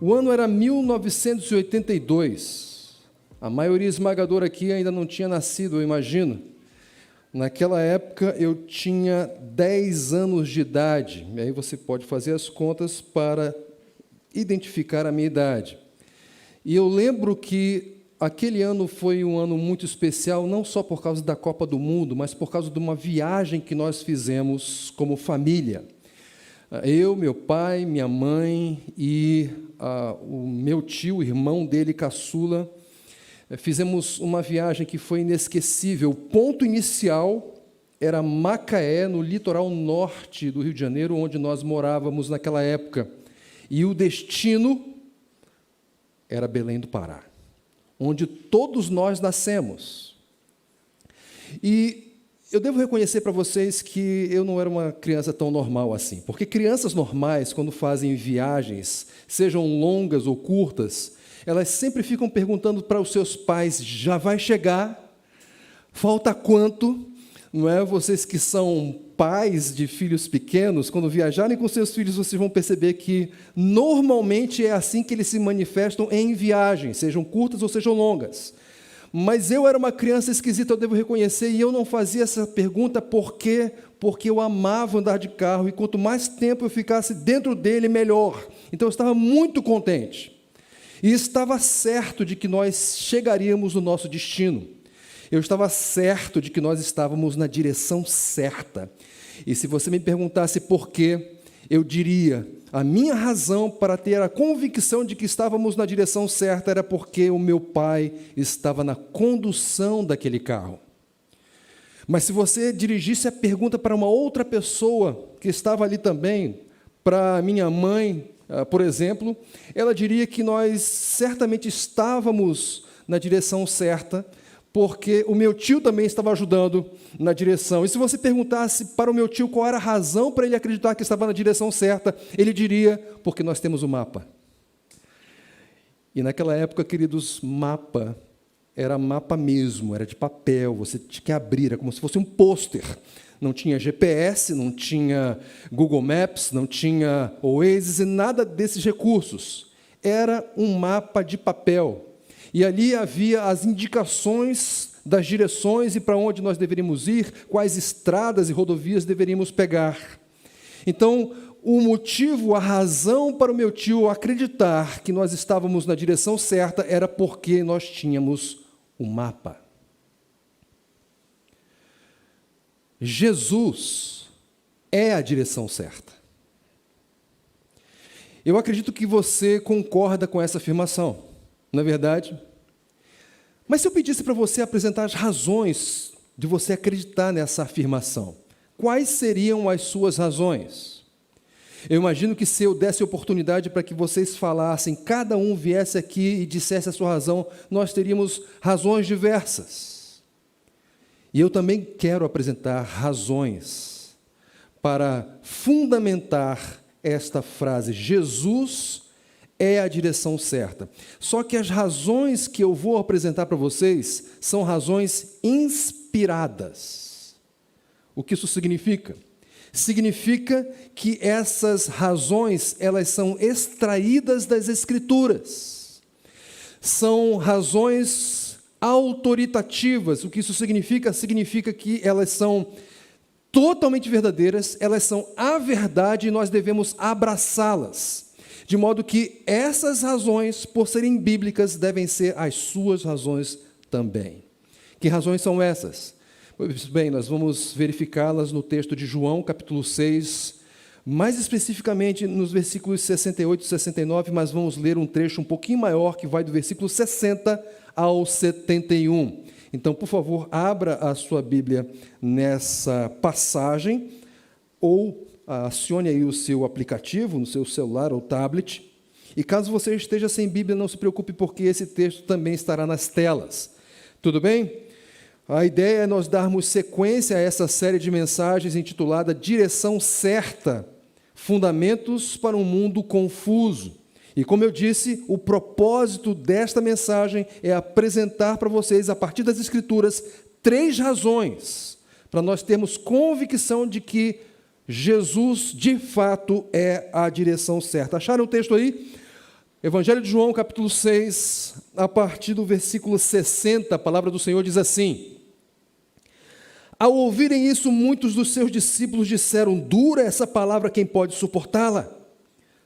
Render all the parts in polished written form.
O ano era 1982. A maioria esmagadora aqui ainda não tinha nascido, eu imagino. Naquela época eu tinha 10 anos de idade. E aí você pode fazer as contas para identificar a minha idade. E eu lembro que aquele ano foi um ano muito especial, não só por causa da Copa do Mundo, mas por causa de uma viagem que nós fizemos como família. Eu, meu pai, minha mãe e o meu tio, irmão dele, caçula, fizemos uma viagem que foi inesquecível. O ponto inicial era Macaé, no litoral norte do Rio de Janeiro, onde nós morávamos naquela época. E o destino era Belém do Pará, onde todos nós nascemos. E eu devo reconhecer para vocês que eu não era uma criança tão normal assim, porque crianças normais, quando fazem viagens, sejam longas ou curtas, elas sempre ficam perguntando para os seus pais: já vai chegar? Falta quanto? Não é? Vocês que são pais de filhos pequenos, quando viajarem com seus filhos, vocês vão perceber que normalmente é assim que eles se manifestam em viagens, sejam curtas ou sejam longas. Mas eu era uma criança esquisita, eu devo reconhecer, e eu não fazia essa pergunta porque eu amava andar de carro, e quanto mais tempo eu ficasse dentro dele, melhor. Então eu estava muito contente. E estava certo de que nós chegaríamos no nosso destino. Eu estava certo de que nós estávamos na direção certa. E se você me perguntasse por quê, eu diria: a minha razão para ter a convicção de que estávamos na direção certa era porque o meu pai estava na condução daquele carro. Mas se você dirigisse a pergunta para uma outra pessoa que estava ali também, para minha mãe, por exemplo, ela diria que nós certamente estávamos na direção certa, porque o meu tio também estava ajudando na direção. E se você perguntasse para o meu tio qual era a razão para ele acreditar que estava na direção certa, ele diria: porque nós temos o mapa. E naquela época, queridos, mapa era mapa mesmo, era de papel, você tinha que abrir, era como se fosse um pôster. Não tinha GPS, não tinha Google Maps, não tinha Oasis e nada desses recursos. Era um mapa de papel. E ali havia as indicações das direções e para onde nós deveríamos ir, quais estradas e rodovias deveríamos pegar. Então, o motivo, a razão para o meu tio acreditar que nós estávamos na direção certa era porque nós tínhamos o mapa. Jesus é a direção certa. Eu acredito que você concorda com essa afirmação, não é verdade? Mas se eu pedisse para você apresentar as razões de você acreditar nessa afirmação, quais seriam as suas razões? Eu imagino que se eu desse oportunidade para que vocês falassem, cada um viesse aqui e dissesse a sua razão, nós teríamos razões diversas. E eu também quero apresentar razões para fundamentar esta frase: Jesus é a direção certa. Só que as razões que eu vou apresentar para vocês são razões inspiradas. O que isso significa? Significa que essas razões, elas são extraídas das Escrituras. São razões autoritativas. O que isso significa? Significa que elas são totalmente verdadeiras, elas são a verdade e nós devemos abraçá-las. De modo que essas razões, por serem bíblicas, devem ser as suas razões também. Que razões são essas? Pois bem, nós vamos verificá-las no texto de João, capítulo 6, mais especificamente nos versículos 68 e 69, mas vamos ler um trecho um pouquinho maior, que vai do versículo 60 ao 71. Então, por favor, abra a sua Bíblia nessa passagem, ou acione aí o seu aplicativo no seu celular ou tablet. E caso você esteja sem Bíblia, não se preocupe, porque esse texto também estará nas telas. Tudo bem? A ideia é nós darmos sequência a essa série de mensagens intitulada Direção Certa, Fundamentos para um Mundo Confuso. E como eu disse, o propósito desta mensagem é apresentar para vocês, a partir das Escrituras, 3 razões para nós termos convicção de que Jesus, de fato, é a direção certa. Acharam o texto aí? Evangelho de João, capítulo 6, a partir do versículo 60, a palavra do Senhor diz assim: Ao ouvirem isso, muitos dos seus discípulos disseram: Dura essa palavra, quem pode suportá-la?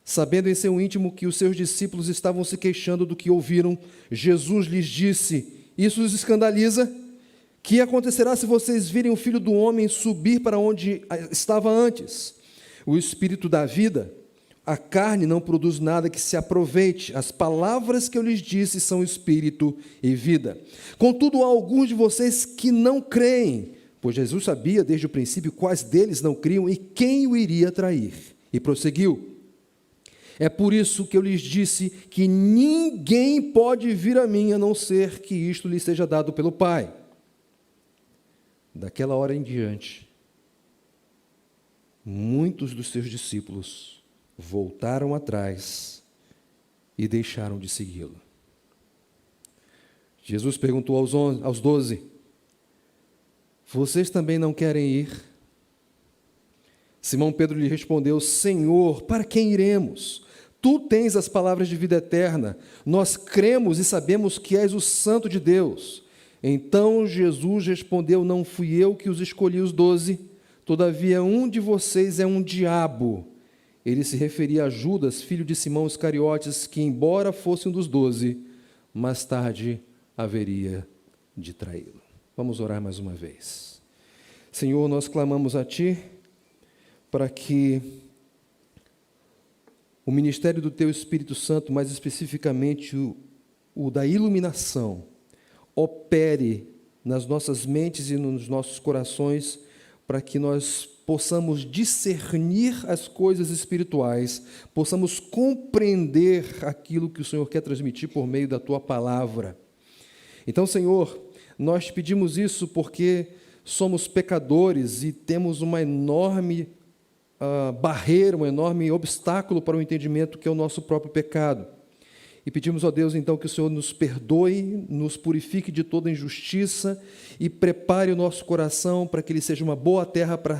Sabendo em seu íntimo que os seus discípulos estavam se queixando do que ouviram, Jesus lhes disse: Isso os escandaliza? Que acontecerá se vocês virem o Filho do Homem subir para onde estava antes? O Espírito dá vida, a carne não produz nada que se aproveite. As palavras que eu lhes disse são espírito e vida. Contudo, há alguns de vocês que não creem, pois Jesus sabia desde o princípio quais deles não criam e quem o iria trair. E prosseguiu: É por isso que eu lhes disse que ninguém pode vir a mim a não ser que isto lhe seja dado pelo Pai. Daquela hora em diante, muitos dos seus discípulos voltaram atrás e deixaram de segui-lo. Jesus perguntou aos 12: Vocês também não querem ir? Simão Pedro lhe respondeu: Senhor, para quem iremos? Tu tens as palavras de vida eterna. Nós cremos e sabemos que és o Santo de Deus. Então Jesus respondeu: Não fui eu que os escolhi os 12, todavia um de vocês é um diabo. Ele se referia a Judas, filho de Simão Iscariotes, que, embora fosse um dos 12, mais tarde haveria de traí-lo. Vamos orar mais uma vez. Senhor, nós clamamos a Ti para que o ministério do Teu Espírito Santo, mais especificamente o da iluminação, opere nas nossas mentes e nos nossos corações, para que nós possamos discernir as coisas espirituais, possamos compreender aquilo que o Senhor quer transmitir por meio da Tua palavra. Então, Senhor, nós te pedimos isso porque somos pecadores e temos uma enorme barreira, um enorme obstáculo para o entendimento que é o nosso próprio pecado. E pedimos, ó Deus, então, que o Senhor nos perdoe, nos purifique de toda injustiça e prepare o nosso coração para que ele seja uma boa terra para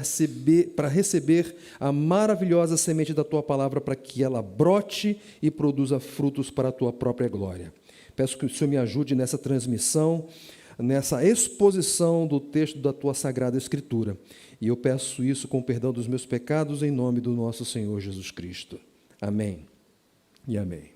receber a maravilhosa semente da Tua palavra, para que ela brote e produza frutos para a Tua própria glória. Peço que o Senhor me ajude nessa transmissão, nessa exposição do texto da Tua Sagrada Escritura. E eu peço isso com o perdão dos meus pecados, em nome do nosso Senhor Jesus Cristo. Amém e amém.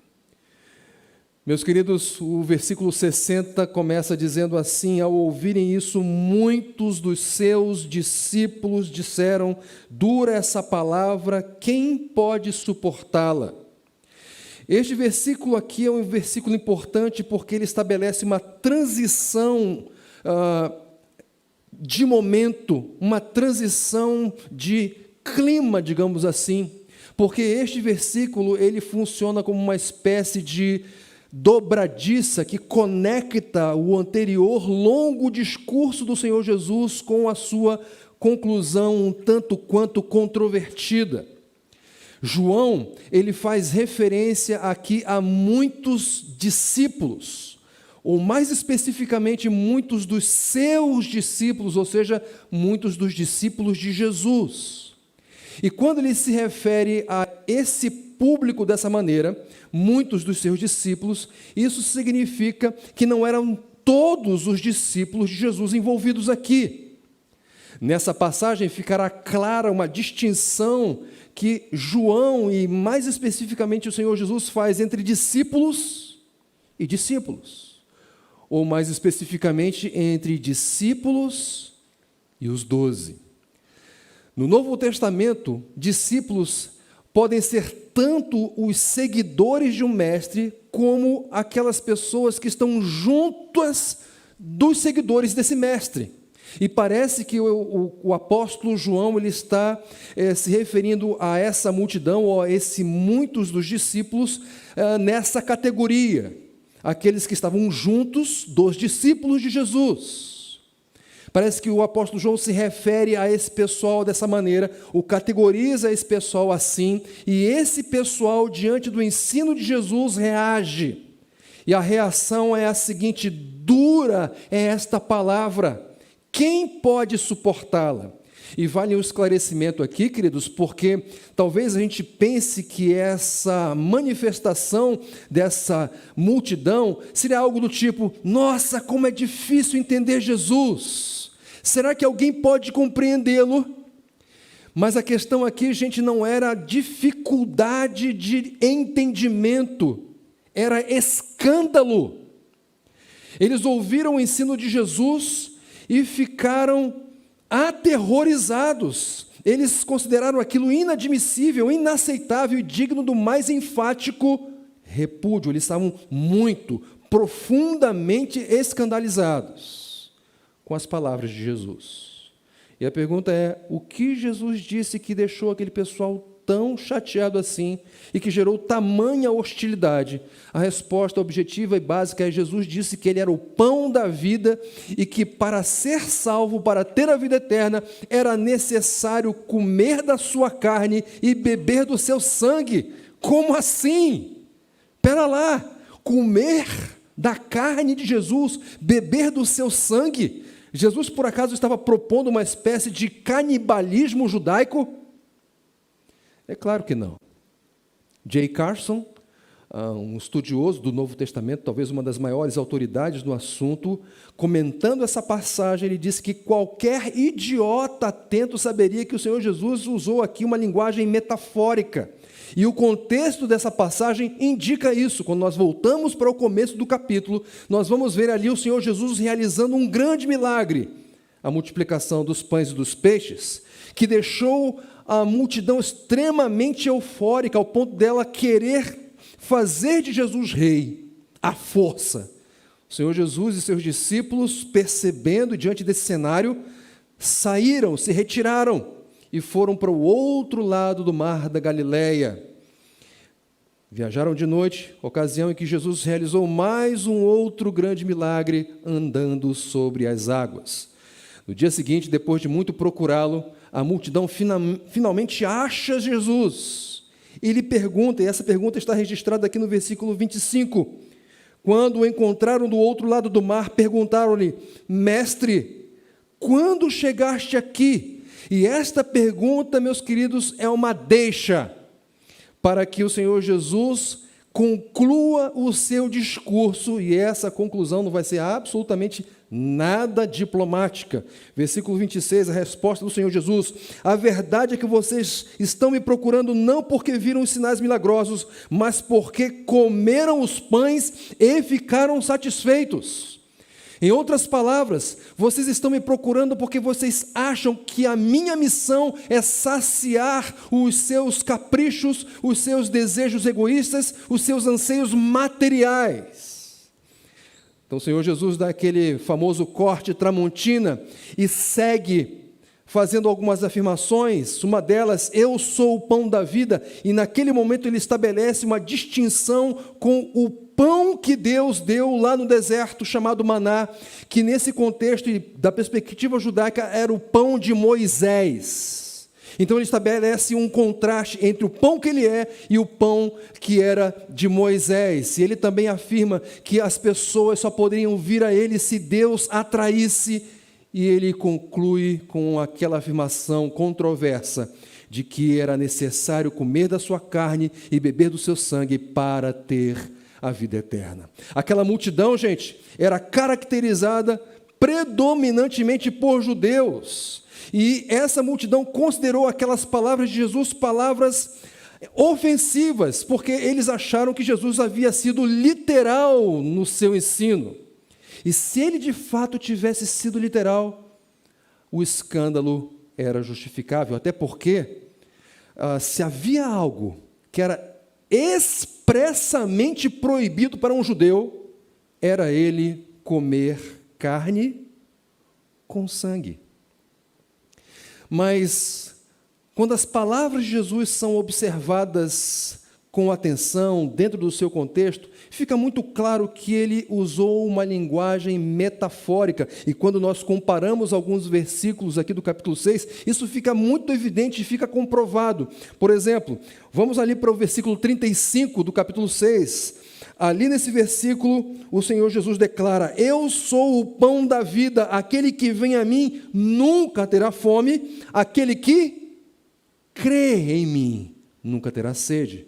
Meus queridos, o versículo 60 começa dizendo assim: Ao ouvirem isso, muitos dos seus discípulos disseram: Dura essa palavra, quem pode suportá-la? Este versículo aqui é um versículo importante porque ele estabelece uma transição de momento, uma transição de clima, digamos assim, porque este versículo ele funciona como uma espécie de dobradiça que conecta o anterior longo discurso do Senhor Jesus com a sua conclusão um tanto quanto controvertida. João, ele faz referência aqui a muitos discípulos, ou mais especificamente muitos dos seus discípulos, ou seja, muitos dos discípulos de Jesus. E quando ele se refere a esse público dessa maneira, muitos dos seus discípulos, isso significa que não eram todos os discípulos de Jesus envolvidos aqui. Nessa passagem ficará clara uma distinção que João, e mais especificamente o Senhor Jesus, faz entre discípulos e discípulos, ou mais especificamente entre discípulos e os 12. No Novo Testamento, discípulos podem ser tanto os seguidores de um mestre, como aquelas pessoas que estão juntas dos seguidores desse mestre. E parece que o apóstolo João ele está se referindo a essa multidão, ou a muitos dos discípulos, nessa categoria. Aqueles que estavam juntos dos discípulos de Jesus. Parece que o apóstolo João se refere a esse pessoal dessa maneira, o categoriza esse pessoal assim, e esse pessoal, diante do ensino de Jesus, reage. E a reação é a seguinte: dura é esta palavra, quem pode suportá-la? E vale um esclarecimento aqui, queridos, porque talvez a gente pense que essa manifestação dessa multidão seria algo do tipo: nossa, como é difícil entender Jesus. Será que alguém pode compreendê-lo? Mas a questão aqui, gente, não era dificuldade de entendimento, era escândalo. Eles ouviram o ensino de Jesus e ficaram aterrorizados. Eles consideraram aquilo inadmissível, inaceitável e digno do mais enfático repúdio. Eles estavam muito, profundamente escandalizados com as palavras de Jesus. E a pergunta é: o que Jesus disse que deixou aquele pessoal tão chateado assim e que gerou tamanha hostilidade? A resposta objetiva e básica é: Jesus disse que ele era o pão da vida e que para ser salvo, para ter a vida eterna, era necessário comer da sua carne e beber do seu sangue. Como assim? Espera lá, comer da carne de Jesus, beber do seu sangue? Jesus, por acaso, estava propondo uma espécie de canibalismo judaico? É claro que não. J. Carson, um estudioso do Novo Testamento, talvez uma das maiores autoridades no assunto, comentando essa passagem, ele disse que qualquer idiota atento saberia que o Senhor Jesus usou aqui uma linguagem metafórica. E o contexto dessa passagem indica isso. Quando nós voltamos para o começo do capítulo, nós vamos ver ali o Senhor Jesus realizando um grande milagre, a multiplicação dos pães e dos peixes, que deixou a multidão extremamente eufórica, ao ponto dela querer fazer de Jesus rei, à força. O Senhor Jesus e seus discípulos, percebendo diante desse cenário, saíram, se retiraram e foram para o outro lado do mar da Galileia. Viajaram de noite, ocasião em que Jesus realizou mais um outro grande milagre, andando sobre as águas. No dia seguinte, depois de muito procurá-lo, a multidão finalmente acha Jesus e lhe pergunta, e essa pergunta está registrada aqui no versículo 25. Quando o encontraram do outro lado do mar, perguntaram-lhe: Mestre, quando chegaste aqui? E esta pergunta, meus queridos, é uma deixa para que o Senhor Jesus conclua o seu discurso, e essa conclusão não vai ser absolutamente nada diplomática. Versículo 26, a resposta do Senhor Jesus: a verdade é que vocês estão me procurando não porque viram os sinais milagrosos, mas porque comeram os pães e ficaram satisfeitos. Em outras palavras, vocês estão me procurando porque vocês acham que a minha missão é saciar os seus caprichos, os seus desejos egoístas, os seus anseios materiais. Então o Senhor Jesus dá aquele famoso corte Tramontina e segue fazendo algumas afirmações. Uma delas: eu sou o pão da vida, e naquele momento ele estabelece uma distinção com o pão que Deus deu lá no deserto, chamado maná, que nesse contexto e da perspectiva judaica era o pão de Moisés. Então ele estabelece um contraste entre o pão que ele é e o pão que era de Moisés. E ele também afirma que as pessoas só poderiam vir a ele se Deus atraísse, e ele conclui com aquela afirmação controversa de que era necessário comer da sua carne e beber do seu sangue para ter a vida eterna. Aquela multidão, gente, era caracterizada predominantemente por judeus, e essa multidão considerou aquelas palavras de Jesus palavras ofensivas, porque eles acharam que Jesus havia sido literal no seu ensino. E se ele de fato tivesse sido literal, o escândalo era justificável, até porque se havia algo que era expressamente proibido para um judeu, era ele comer carne com sangue. Mas quando as palavras de Jesus são observadas com atenção, dentro do seu contexto, fica muito claro que ele usou uma linguagem metafórica. E quando nós comparamos alguns versículos aqui do capítulo 6, isso fica muito evidente e fica comprovado. Por exemplo, vamos ali para o versículo 35 do capítulo 6. Ali nesse versículo, o Senhor Jesus declara: eu sou o pão da vida, aquele que vem a mim nunca terá fome, aquele que crê em mim nunca terá sede.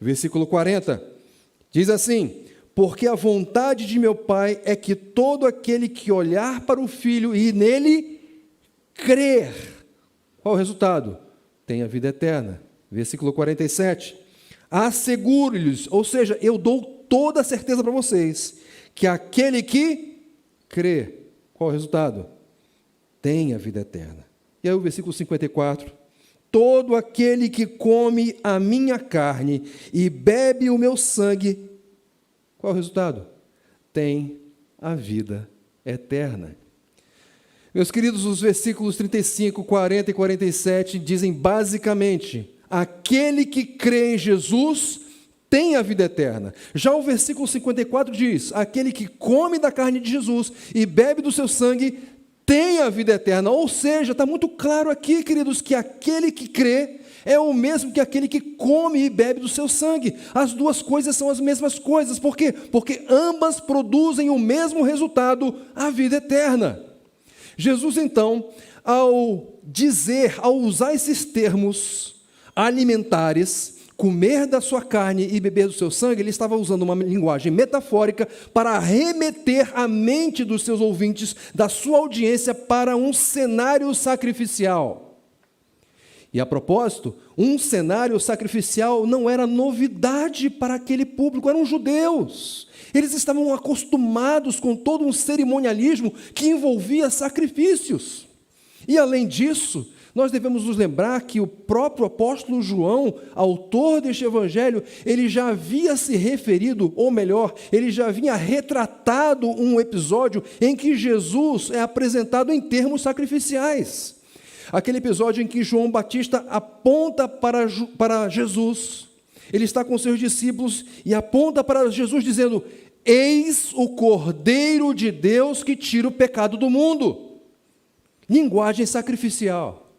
Versículo 40, diz assim: porque a vontade de meu Pai é que todo aquele que olhar para o Filho e nele crer, qual o resultado? Tenha vida eterna. Versículo 47, asseguro-lhes, ou seja, eu dou toda a certeza para vocês, que aquele que crê, qual o resultado? Tenha vida eterna. E aí o versículo 54, todo aquele que come a minha carne e bebe o meu sangue, qual o resultado? Tem a vida eterna. Meus queridos, os versículos 35, 40 e 47 dizem basicamente: aquele que crê em Jesus tem a vida eterna. Já o versículo 54 diz: aquele que come da carne de Jesus e bebe do seu sangue tem a vida eterna. Ou seja, está muito claro aqui, queridos, que aquele que crê é o mesmo que aquele que come e bebe do seu sangue. As duas coisas são as mesmas coisas. Por quê? Porque ambas produzem o mesmo resultado, a vida eterna. Jesus, então, ao usar esses termos alimentares, comer da sua carne e beber do seu sangue, ele estava usando uma linguagem metafórica para remeter a mente dos seus ouvintes, da sua audiência, para um cenário sacrificial. E a propósito, um cenário sacrificial não era novidade para aquele público, eram judeus. Eles estavam acostumados com todo um cerimonialismo que envolvia sacrifícios. E além disso, nós devemos nos lembrar que o próprio apóstolo João, autor deste evangelho, ele já havia se referido, ou melhor, ele já havia retratado um episódio em que Jesus é apresentado em termos sacrificiais. Aquele episódio em que João Batista aponta para Jesus, ele está com seus discípulos e aponta para Jesus dizendo: eis o Cordeiro de Deus que tira o pecado do mundo. Linguagem sacrificial.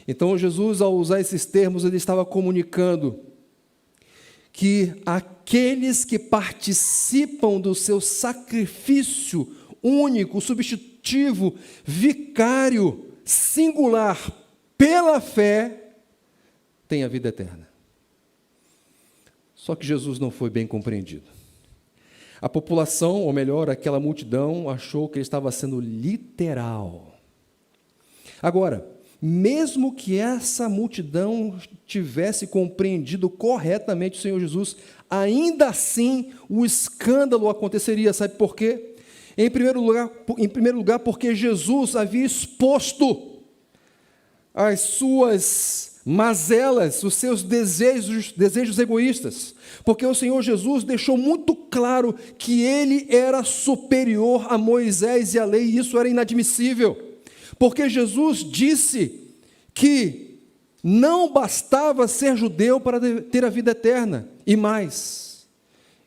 Então Jesus, ao usar esses termos, ele estava comunicando que aqueles que participam do seu sacrifício único, substitutivo, vicário, singular, pela fé, têm a vida eterna. Só que Jesus não foi bem compreendido. A população, ou melhor, aquela multidão, achou que ele estava sendo literal. Agora, mesmo que essa multidão tivesse compreendido corretamente o Senhor Jesus, ainda assim o escândalo aconteceria. Sabe por quê? Em primeiro lugar, porque Jesus havia exposto as suas mazelas, os seus desejos egoístas, porque o Senhor Jesus deixou muito claro que ele era superior a Moisés e a lei, e isso era inadmissível, porque Jesus disse que não bastava ser judeu para ter a vida eterna, e mais,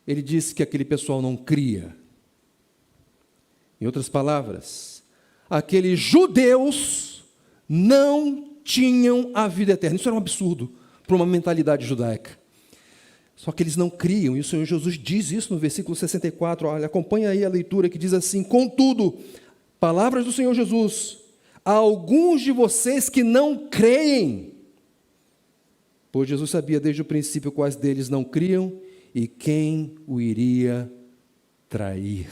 ele disse que aquele pessoal não cria. Em outras palavras, aqueles judeus não tinham a vida eterna. Isso era um absurdo para uma mentalidade judaica. Só que eles não criam, e o Senhor Jesus diz isso no versículo 64, olha, acompanha aí a leitura que diz assim: contudo, palavras do Senhor Jesus, há alguns de vocês que não creem, pois Jesus sabia desde o princípio quais deles não criam e quem o iria trair.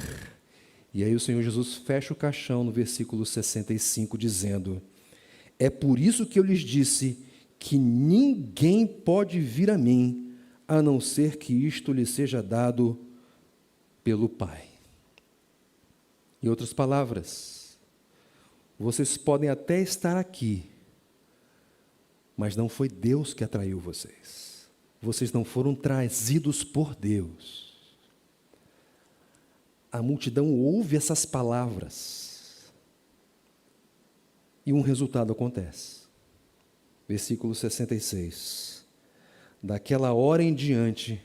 E aí o Senhor Jesus fecha o caixão no versículo 65, dizendo: é por isso que eu lhes disse que ninguém pode vir a mim, a não ser que isto lhe seja dado pelo Pai. Em outras palavras, vocês podem até estar aqui, mas não foi Deus que atraiu vocês. Vocês não foram trazidos por Deus. A multidão ouve essas palavras e um resultado acontece. Versículo 66. Daquela hora em diante,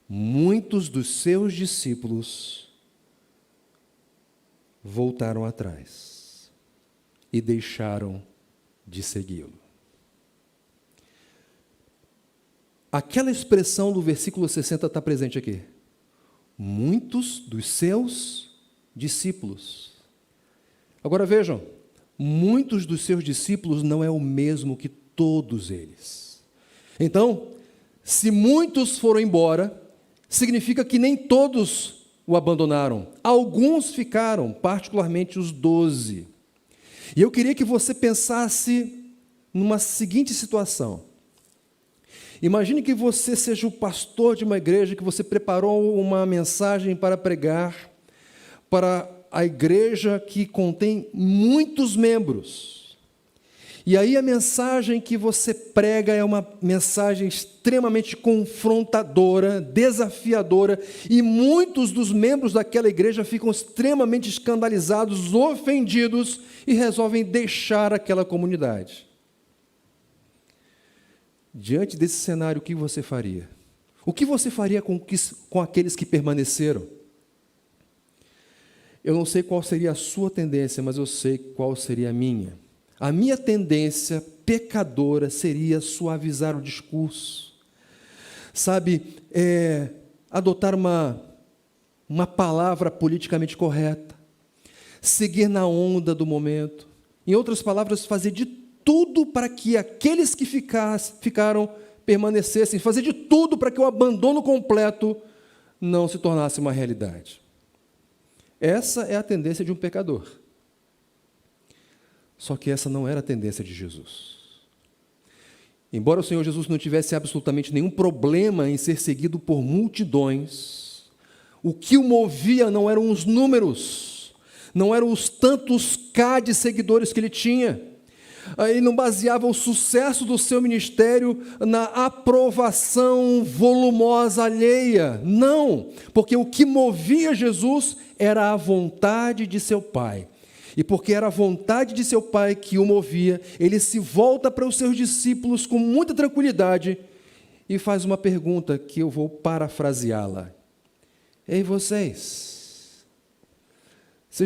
muitos dos seus discípulos voltaram atrás e deixaram de segui-lo. Aquela expressão do versículo 60 está presente aqui. Muitos dos seus discípulos. Agora vejam, muitos dos seus discípulos não é o mesmo que todos eles. Então, se muitos foram embora, significa que nem todos o abandonaram. Alguns ficaram, particularmente os 12. E eu queria que você pensasse numa seguinte situação. Imagine que você seja o pastor de uma igreja, que você preparou uma mensagem para pregar para a igreja que contém muitos membros. E aí a mensagem que você prega é uma mensagem extremamente confrontadora, desafiadora, e muitos dos membros daquela igreja ficam extremamente escandalizados, ofendidos, e resolvem deixar aquela comunidade. Diante desse cenário, o que você faria? O que você faria com aqueles que permaneceram? Eu não sei qual seria a sua tendência, mas eu sei qual seria a minha. A minha tendência pecadora seria suavizar o discurso. Sabe, adotar uma palavra politicamente correta, seguir na onda do momento. Em outras palavras, fazer de tudo para que aqueles que ficaram permanecessem, fazer de tudo para que o abandono completo não se tornasse uma realidade. Essa é a tendência de um pecador. Só que essa não era a tendência de Jesus. Embora o Senhor Jesus não tivesse absolutamente nenhum problema em ser seguido por multidões, o que o movia não eram os números, não eram os tantos K de seguidores que ele tinha. Ele não baseava o sucesso do seu ministério na aprovação volumosa alheia. Não, porque o que movia Jesus era a vontade de seu Pai. E porque era a vontade de seu Pai que o movia, ele se volta para os seus discípulos com muita tranquilidade e faz uma pergunta que eu vou parafraseá-la. Ei, vocês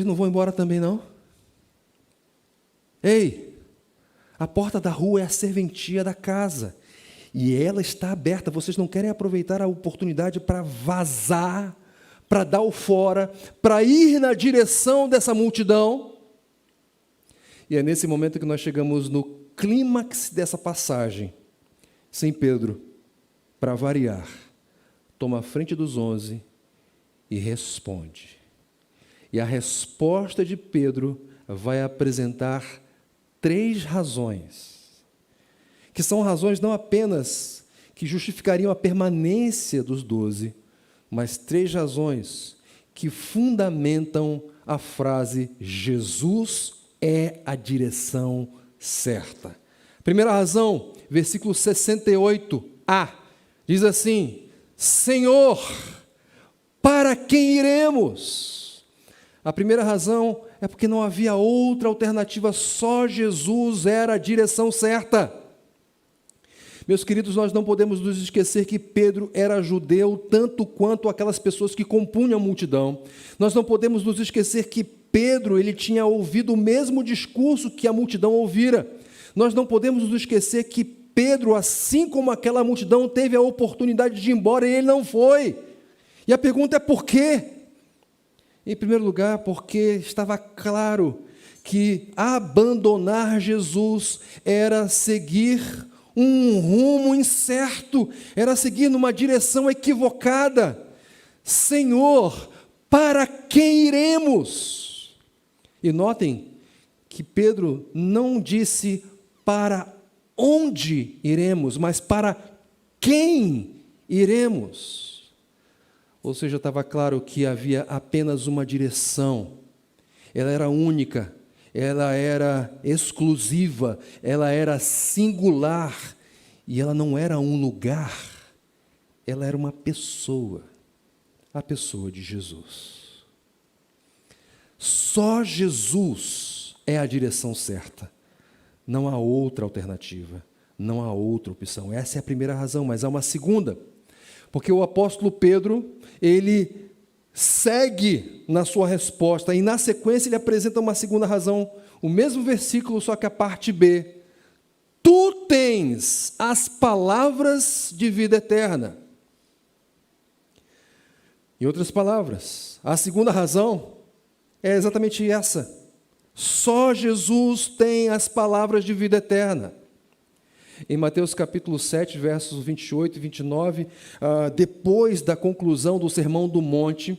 não vão embora também, não? Ei, a porta da rua é a serventia da casa, e ela está aberta. Vocês não querem aproveitar a oportunidade para vazar, para dar o fora, para ir na direção dessa multidão? E é nesse momento que nós chegamos no clímax dessa passagem. Sim, Pedro, para variar, toma a frente dos 11 e responde. E a resposta de Pedro vai apresentar 3 razões, que são razões não apenas que justificariam a permanência dos 12, mas 3 razões que fundamentam a frase Jesus é a direção certa. Primeira razão, versículo 68a, diz assim: Senhor, para quem iremos? A primeira razão é porque não havia outra alternativa, só Jesus era a direção certa. Meus queridos, nós não podemos nos esquecer que Pedro era judeu tanto quanto aquelas pessoas que compunham a multidão. Nós não podemos nos esquecer que Pedro, ele tinha ouvido o mesmo discurso que a multidão ouvira. Nós não podemos nos esquecer que Pedro, assim como aquela multidão, teve a oportunidade de ir embora e ele não foi. E a pergunta é por quê? Em primeiro lugar, porque estava claro que abandonar Jesus era seguir um rumo incerto, era seguir numa direção equivocada. Senhor, para quem iremos? E notem que Pedro não disse para onde iremos, mas para quem iremos. Ou seja, estava claro que havia apenas uma direção. Ela era única, ela era exclusiva, ela era singular, e ela não era um lugar, ela era uma pessoa, a pessoa de Jesus. Só Jesus é a direção certa. Não há outra alternativa, não há outra opção. Essa é a primeira razão, mas há uma segunda. Porque o apóstolo Pedro, ele segue na sua resposta, e na sequência ele apresenta uma segunda razão, o mesmo versículo, só que a parte B. Tu tens tens as palavras de vida eterna. Em outras palavras, a segunda razão é exatamente essa. Só Jesus tem as palavras de vida eterna. Em Mateus capítulo 7, versos 28 e 29, depois da conclusão do Sermão do Monte,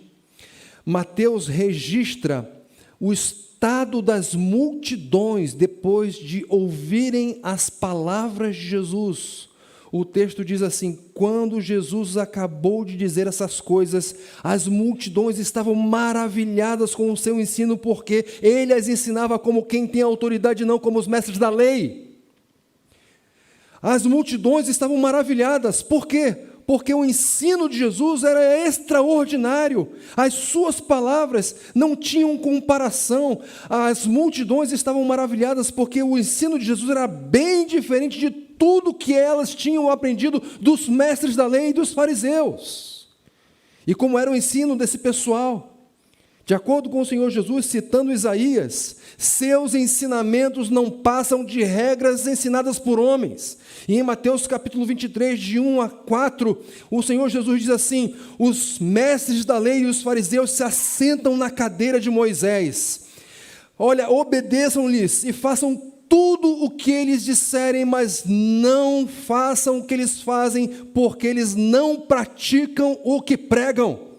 Mateus registra o estado das multidões depois de ouvirem as palavras de Jesus. O texto diz assim: quando Jesus acabou de dizer essas coisas, as multidões estavam maravilhadas com o seu ensino, porque ele as ensinava como quem tem autoridade, não como os mestres da lei. As multidões estavam maravilhadas. Por quê? Porque o ensino de Jesus era extraordinário. As suas palavras não tinham comparação. As multidões estavam maravilhadas porque o ensino de Jesus era bem diferente de tudo que elas tinham aprendido dos mestres da lei e dos fariseus. E como era o ensino desse pessoal? De acordo com o Senhor Jesus, citando Isaías, seus ensinamentos não passam de regras ensinadas por homens. E em Mateus capítulo 23, de 1 a 4, o Senhor Jesus diz assim: os mestres da lei e os fariseus se assentam na cadeira de Moisés. Olha, obedeçam-lhes e façam tudo o que eles disserem, mas não façam o que eles fazem, porque eles não praticam o que pregam.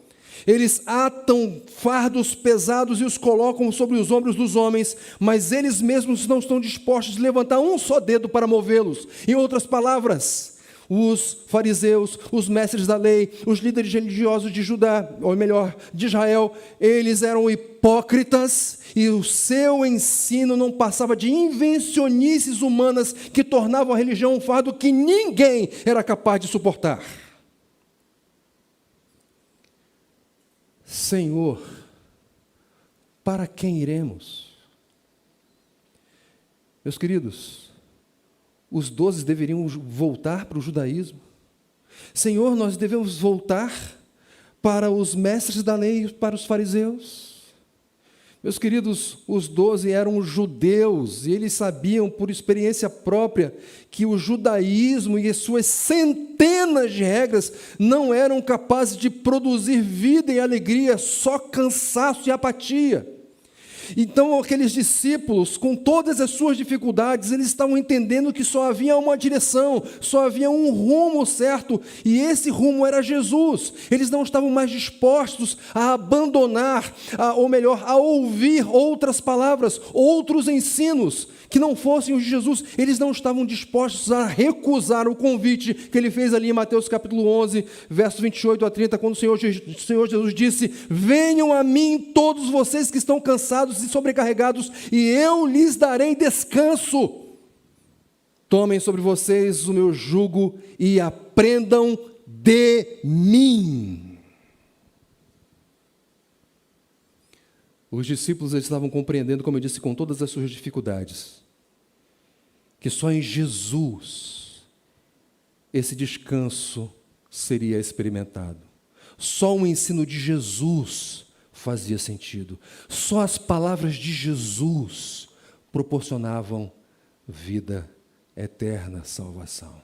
Eles atam fardos pesados e os colocam sobre os ombros dos homens, mas eles mesmos não estão dispostos a levantar um só dedo para movê-los. Em outras palavras, os fariseus, os mestres da lei, os líderes religiosos de Judá, ou melhor, de Israel, eles eram hipócritas e o seu ensino não passava de invencionices humanas que tornavam a religião um fardo que ninguém era capaz de suportar. Senhor, para quem iremos? Meus queridos, os 12 deveriam voltar para o judaísmo. Senhor, nós devemos voltar para os mestres da lei e para os fariseus. Meus queridos, os 12 eram judeus e eles sabiam por experiência própria que o judaísmo e as suas centenas de regras não eram capazes de produzir vida e alegria, só cansaço e apatia. Então aqueles discípulos, com todas as suas dificuldades, eles estavam entendendo que só havia uma direção, só havia um rumo certo, e esse rumo era Jesus. Eles não estavam mais dispostos a abandonar, ou melhor, a ouvir outras palavras, outros ensinos, que não fossem os de Jesus. Eles não estavam dispostos a recusar o convite que ele fez ali em Mateus capítulo 11, versos 28 a 30, quando o Senhor Jesus disse: venham a mim todos vocês que estão cansados e sobrecarregados, e eu lhes darei descanso. Tomem sobre vocês o meu jugo e aprendam de mim. Os discípulos eles estavam compreendendo, como eu disse, com todas as suas dificuldades, que só em Jesus esse descanso seria experimentado. Só o ensino de Jesus fazia sentido. Só as palavras de Jesus proporcionavam vida eterna, salvação.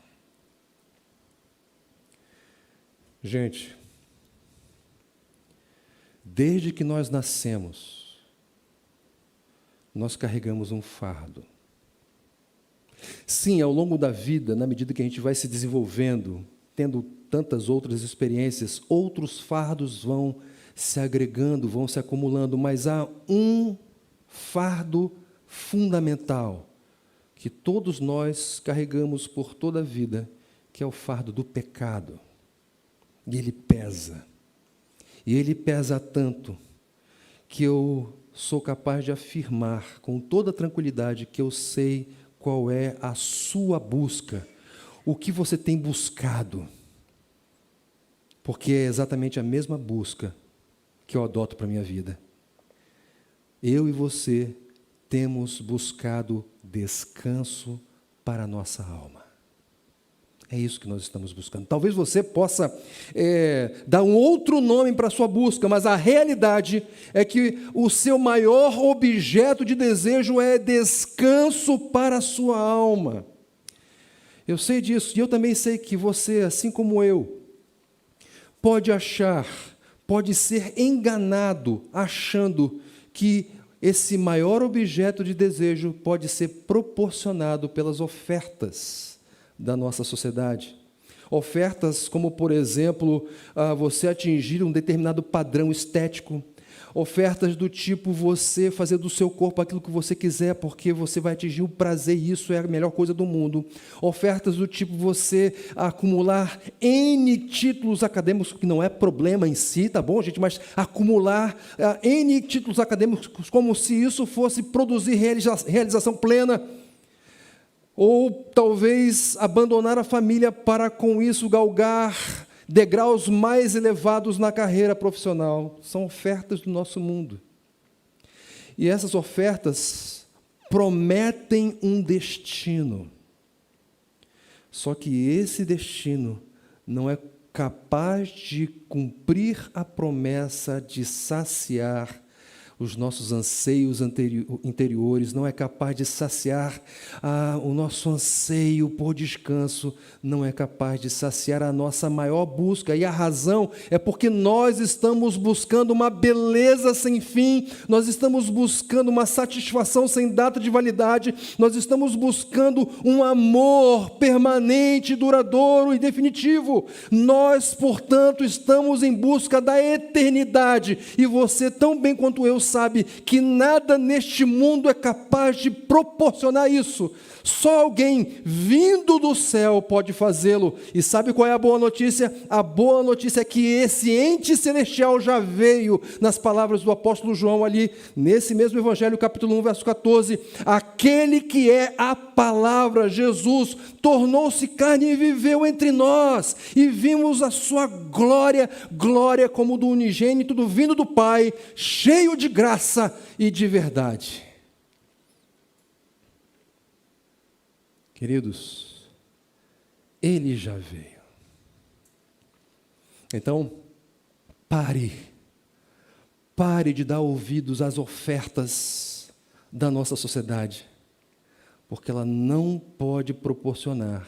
Gente, desde que nós nascemos, nós carregamos um fardo. Sim, ao longo da vida, na medida que a gente vai se desenvolvendo, tendo tantas outras experiências, outros fardos vão se agregando, vão se acumulando, mas há um fardo fundamental que todos nós carregamos por toda a vida, que é o fardo do pecado. E ele pesa. E ele pesa tanto que eu sou capaz de afirmar com toda tranquilidade que eu sei qual é a sua busca, o que você tem buscado, porque é exatamente a mesma busca que eu adoto para a minha vida. Eu e você temos buscado descanso para a nossa alma. É isso que nós estamos buscando. Talvez você possa dar um outro nome para a sua busca, mas a realidade é que o seu maior objeto de desejo é descanso para a sua alma. Eu sei disso, e eu também sei que você, assim como eu, pode ser enganado achando que esse maior objeto de desejo pode ser proporcionado pelas ofertas da nossa sociedade. Ofertas como, por exemplo, você atingir um determinado padrão estético. Ofertas do tipo você fazer do seu corpo aquilo que você quiser, porque você vai atingir o prazer e isso é a melhor coisa do mundo. Ofertas do tipo você acumular N títulos acadêmicos, que não é problema em si, tá bom, gente? Mas acumular N títulos acadêmicos como se isso fosse produzir realização plena. Ou talvez abandonar a família para com isso galgar degraus mais elevados na carreira profissional. São ofertas do nosso mundo. E essas ofertas prometem um destino. Só que esse destino não é capaz de cumprir a promessa de saciar os nossos anseios interiores, não é capaz de saciar o nosso anseio por descanso, não é capaz de saciar a nossa maior busca. E a razão é porque nós estamos buscando uma beleza sem fim, nós estamos buscando uma satisfação sem data de validade, nós estamos buscando um amor permanente, duradouro e definitivo. Nós, portanto, estamos em busca da eternidade, e você, tão bem quanto eu, sabe que nada neste mundo é capaz de proporcionar isso. Só alguém vindo do céu pode fazê-lo. E sabe qual é a boa notícia? A boa notícia é que esse ente celestial já veio, nas palavras do apóstolo João ali, nesse mesmo evangelho, capítulo 1, verso 14, aquele que é a palavra, Jesus, tornou-se carne e viveu entre nós, e vimos a sua glória, glória como do unigênito, do vindo do Pai, cheio de graça e de verdade. Queridos, Ele já veio. Então, pare de dar ouvidos às ofertas da nossa sociedade, porque ela não pode proporcionar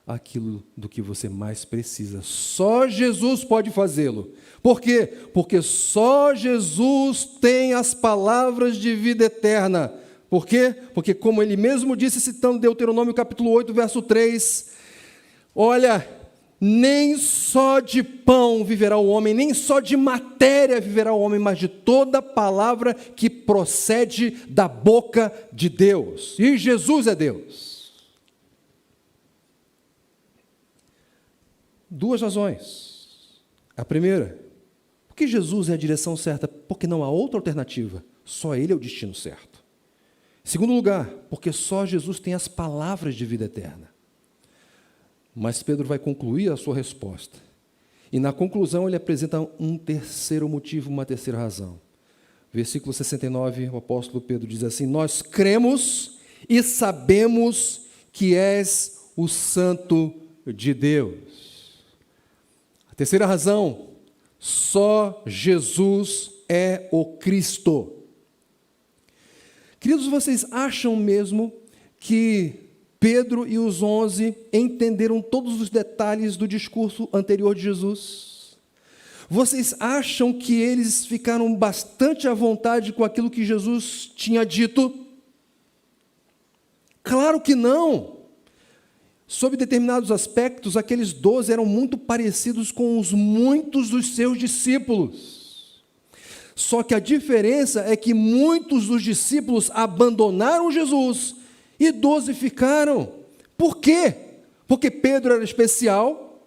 aquilo do que você mais precisa. Só Jesus pode fazê-lo. Por quê? Porque só Jesus tem as palavras de vida eterna. Por quê? Porque, como ele mesmo disse, citando Deuteronômio capítulo 8, verso 3, olha, nem só de pão viverá o homem, nem só de matéria viverá o homem, mas de toda palavra que procede da boca de Deus. E Jesus é Deus. Duas razões. A primeira, porque Jesus é a direção certa, porque não há outra alternativa, só Ele é o destino certo. Segundo lugar, porque só Jesus tem as palavras de vida eterna. Mas Pedro vai concluir a sua resposta. E na conclusão ele apresenta um terceiro motivo, uma terceira razão. Versículo 69, o apóstolo Pedro diz assim: nós cremos e sabemos que és o Santo de Deus. A terceira razão, só Jesus é o Cristo. Queridos, vocês acham mesmo que Pedro e os 11 entenderam todos os detalhes do discurso anterior de Jesus? Vocês acham que eles ficaram bastante à vontade com aquilo que Jesus tinha dito? Claro que não! Sob determinados aspectos, aqueles 12 eram muito parecidos com os muitos dos seus discípulos. Só que a diferença é que muitos dos discípulos abandonaram Jesus e 12 ficaram. Por quê? Porque Pedro era especial,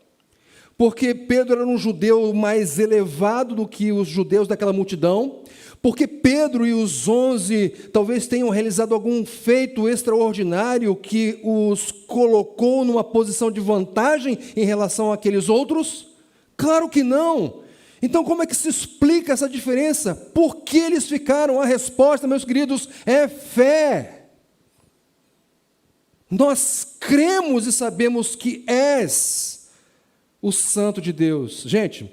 porque Pedro era um judeu mais elevado do que os judeus daquela multidão, porque Pedro e os 11 talvez tenham realizado algum feito extraordinário que os colocou numa posição de vantagem em relação àqueles outros? Claro que não! Então, como é que se explica essa diferença? Por que eles ficaram? A resposta, meus queridos, é fé. Nós cremos e sabemos que és o Santo de Deus. Gente,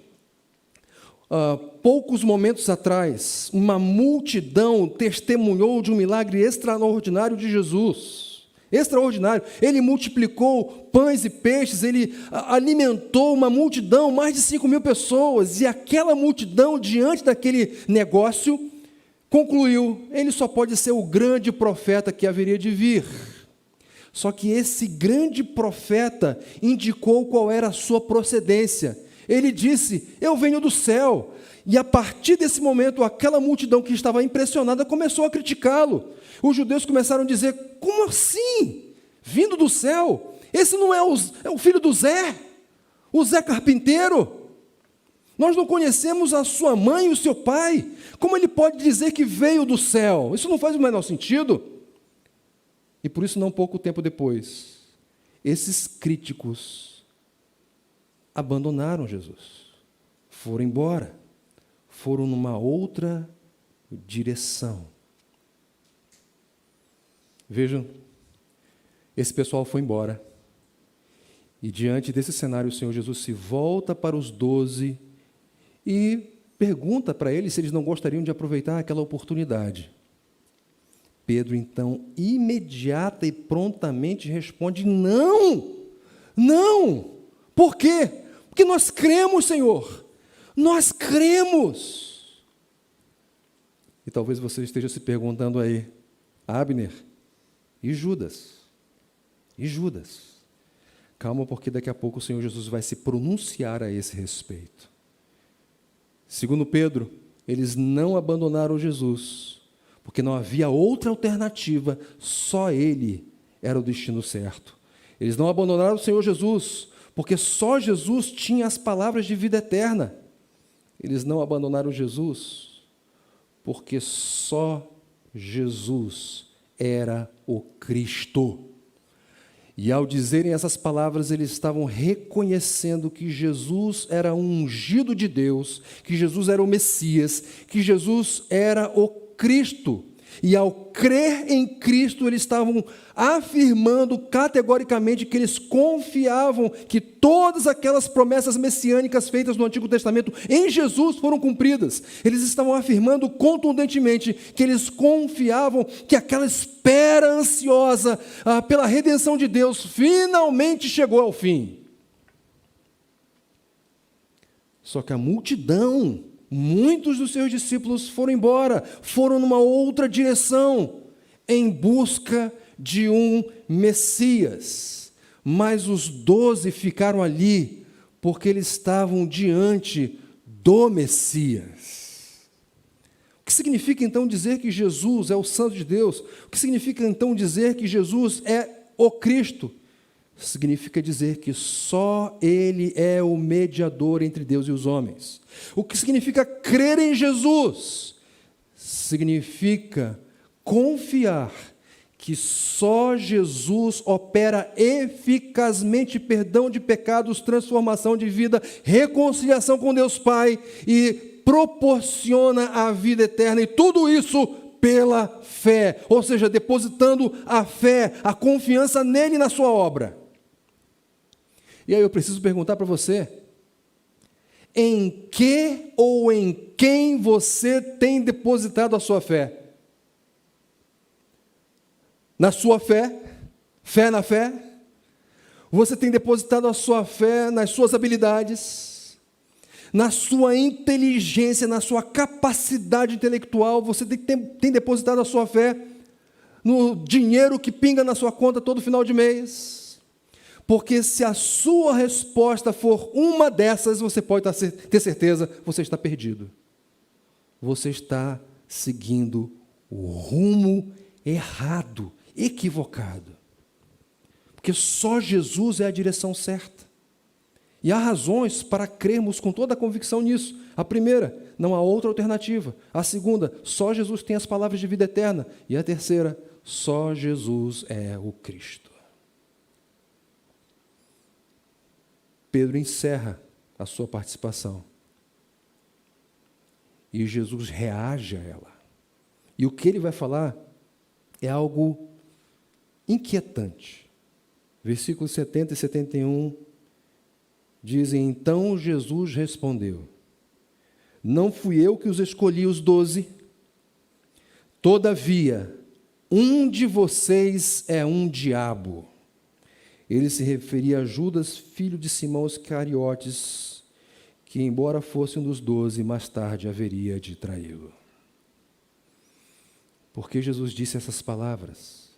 poucos momentos atrás, uma multidão testemunhou de um milagre extraordinário de Jesus. extraordinário. Ele multiplicou pães e peixes, ele alimentou uma multidão, mais de 5.000 pessoas, e aquela multidão, diante daquele negócio, concluiu: ele só pode ser o grande profeta que haveria de vir. Só que esse grande profeta indicou qual era a sua procedência. Ele disse: eu venho do céu. E a partir desse momento, aquela multidão que estava impressionada começou a criticá-lo. Os judeus começaram a dizer: como assim? Vindo do céu? Esse não é o filho do Zé? O Zé carpinteiro? Nós não conhecemos a sua mãe e o seu pai. Como ele pode dizer que veio do céu? Isso não faz o menor sentido. E por isso, não pouco tempo depois, esses críticos abandonaram Jesus. Foram embora. Foram numa outra direção. Vejam, esse pessoal foi embora. E diante desse cenário, o Senhor Jesus se volta para os 12 e pergunta para eles se eles não gostariam de aproveitar aquela oportunidade. Pedro, então, imediata e prontamente responde: não, não. Por quê? Porque nós cremos, Senhor. Nós cremos. E talvez você esteja se perguntando aí: Abner, e Judas? E Judas? Calma, porque daqui a pouco o Senhor Jesus vai se pronunciar a esse respeito. Segundo Pedro, eles não abandonaram Jesus, porque não havia outra alternativa, só Ele era o destino certo. Eles não abandonaram o Senhor Jesus, porque só Jesus tinha as palavras de vida eterna. Eles não abandonaram Jesus, porque só Jesus era o Cristo. E ao dizerem essas palavras, eles estavam reconhecendo que Jesus era um ungido de Deus, que Jesus era o Messias, que Jesus era o Cristo. E ao crer em Cristo, eles estavam afirmando categoricamente que eles confiavam que todas aquelas promessas messiânicas feitas no Antigo Testamento em Jesus foram cumpridas. Eles estavam afirmando contundentemente que eles confiavam que aquela espera ansiosa pela redenção de Deus finalmente chegou ao fim. Só que a multidão, muitos dos seus discípulos foram embora, foram numa outra direção, em busca de um Messias. Mas os 12 ficaram ali, porque eles estavam diante do Messias. O que significa então dizer que Jesus é o Santo de Deus? O que significa então dizer que Jesus é o Cristo? Significa dizer que só Ele é o mediador entre Deus e os homens. O que significa crer em Jesus? Significa confiar que só Jesus opera eficazmente perdão de pecados, transformação de vida, reconciliação com Deus Pai e proporciona a vida eterna, e tudo isso pela fé, ou seja, depositando a fé, a confiança nele e na sua obra. E aí eu preciso perguntar para você: em que ou em quem você tem depositado a sua fé? Na sua fé? Fé na fé? Você tem depositado a sua fé nas suas habilidades, na sua inteligência, na sua capacidade intelectual? Você tem depositado a sua fé no dinheiro que pinga na sua conta todo final de mês? Porque se a sua resposta for uma dessas, você pode ter certeza, você está perdido. Você está seguindo o rumo errado, equivocado. Porque só Jesus é a direção certa. E há razões para crermos com toda a convicção nisso. A primeira, não há outra alternativa. A segunda, só Jesus tem as palavras de vida eterna. E a terceira, só Jesus é o Cristo. Pedro encerra a sua participação. E Jesus reage a ela. E o que ele vai falar é algo inquietante. Versículos 70 e 71 dizem: então Jesus respondeu: não fui eu que os escolhi, os 12. Todavia, um de vocês é um diabo. Ele se referia a Judas, filho de Simão Iscariotes, que, embora fosse um dos 12, mais tarde haveria de traí-lo. Por que Jesus disse essas palavras?